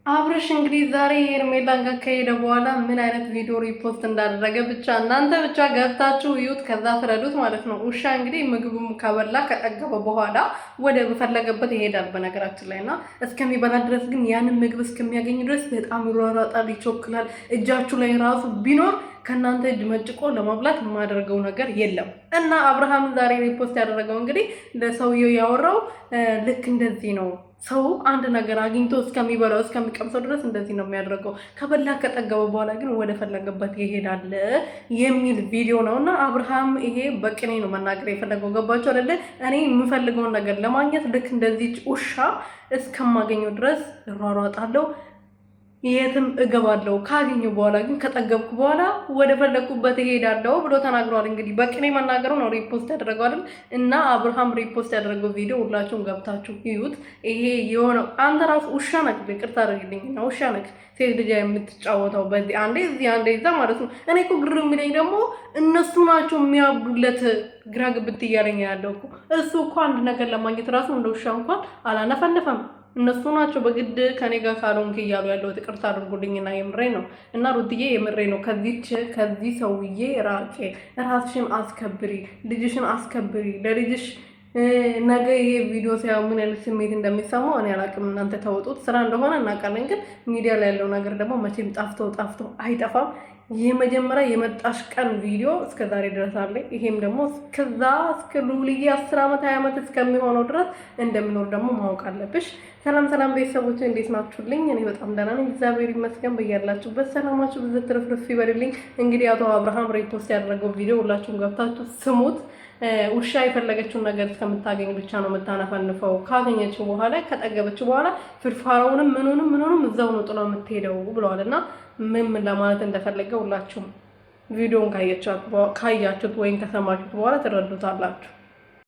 አብርሽ እንግዲህ ዛሬ ሄርሜላን ጋር ከሄደ በኋላ ምን አይነት ቪዲዮ ሪፖስት እንዳደረገ እናንተ ብቻ ገብታችሁ እዩት፣ ከዛ ፍረዱት ማለት ነው። ውሻ እንግዲህ ምግቡም ከበላ ከጠገበ በኋላ ወደ በፈለገበት ይሄዳል በነገራችን ላይ እና እስከሚበላ ድረስ ግን ያንን ምግብ እስከሚያገኝ ድረስ በጣም ይሯሯጣል፣ ይቾክላል። እጃችሁ ላይ ራሱ ቢኖር ከናንተ እጅ መጭቆ ለማብላት የማደርገው ነገር የለም። እና አብርሃም ዛሬ ሪፖስት ያደረገው እንግዲህ ለሰውየው ያወራው ልክ እንደዚህ ነው። ሰው አንድ ነገር አግኝቶ እስከሚበላው እስከሚቀምሰው ድረስ እንደዚህ ነው የሚያደርገው። ከበላ ከጠገበ በኋላ ግን ወደ ፈለገበት ይሄዳል የሚል ቪዲዮ ነው። እና አብርሃም ይሄ በቅኔ ነው መናገር የፈለገው። ገባችሁ አይደለ? እኔ የምፈልገውን ነገር ለማግኘት ልክ እንደዚህ ውሻ እስከማገኘው ድረስ እሯሯጣለሁ፣ የትም እገባለሁ። ካገኘው በኋላ ግን ከጠገብኩ በኋላ ወደ ፈለኩበት እሄዳለሁ ብሎ ተናግሯል። እንግዲህ በቅኔ መናገሩ ነው ሪፖስት ያደረገው አይደል? እና አብርሃም ሪፖስት ያደረገው ቪዲዮ ሁላችሁም ገብታችሁ ይዩት። ይሄ የሆነው አንተ ራሱ ውሻ ነህ፣ ይቅርታ አድርግልኝና ውሻ ነህ። ሴት ልጅ የምትጫወተው በዚህ አንዴ እዚህ አንዴ እዛ ማለት ነው። እኔ እኮ ግር የሚለኝ ደግሞ እነሱ ናቸው የሚያብዱለት። ግራ ግብት እያለኝ ያለው እኮ እሱ እኮ አንድ ነገር ለማግኘት ራሱ እንደ ውሻ እንኳን አላነፈነፈም። እነሱ ናቸው በግድ ከኔ ጋር ካልሆንክ እያሉ ያለው። ይቅርታ አድርጉልኝና የምሬ ነው። እና ሩትዬ የምሬ ነው። ከዚህ ሰውዬ ራቄ፣ ራስሽን አስከብሪ፣ ልጅሽን አስከብሪ። ለልጅሽ ነገ ይሄ ቪዲዮ ሲያዩ ምን አይነት ስሜት እንደሚሰማው እኔ አላውቅም። እናንተ ተወጡት። ስራ እንደሆነ እናውቃለን፣ ግን ሚዲያ ላይ ያለው ነገር ደግሞ መቼም ጠፍቶ አይጠፋም። የመጀመሪያ የመጣሽ ቀን ቪዲዮ እስከ ዛሬ ድረስ አለ። ይሄም ደግሞ እስከ ሉልዬ 10 ዓመት 20 ዓመት እስከሚሆነው ድረስ እንደሚኖር ደግሞ ማወቅ አለብሽ። ሰላም ቤተሰቦች እንዴት ናችሁልኝ? እኔ በጣም ደህና ነኝ፣ እግዚአብሔር ይመስገን። በያላችሁበት ሰላማችሁ ብዙ ትርፍርፍ ይበልልኝ። እንግዲህ አቶ አብርሃም ሪፖስት ያደረገው ቪዲዮ ሁላችሁም ገብታችሁ ስሙት። ውሻ የፈለገችውን ነገር እስከምታገኝ ብቻ ነው የምታነፈንፈው። ካገኘችው በኋላ ከጠገበችው በኋላ ፍርፋራውንም ምኑንም እዛው ነው ጥሎ የምትሄደው ብለዋል። እና ምን ለማለት እንደፈለገ ሁላችሁም ቪዲዮን ካያችሁት ወይም ከሰማችሁት በኋላ ትረዱታላችሁ።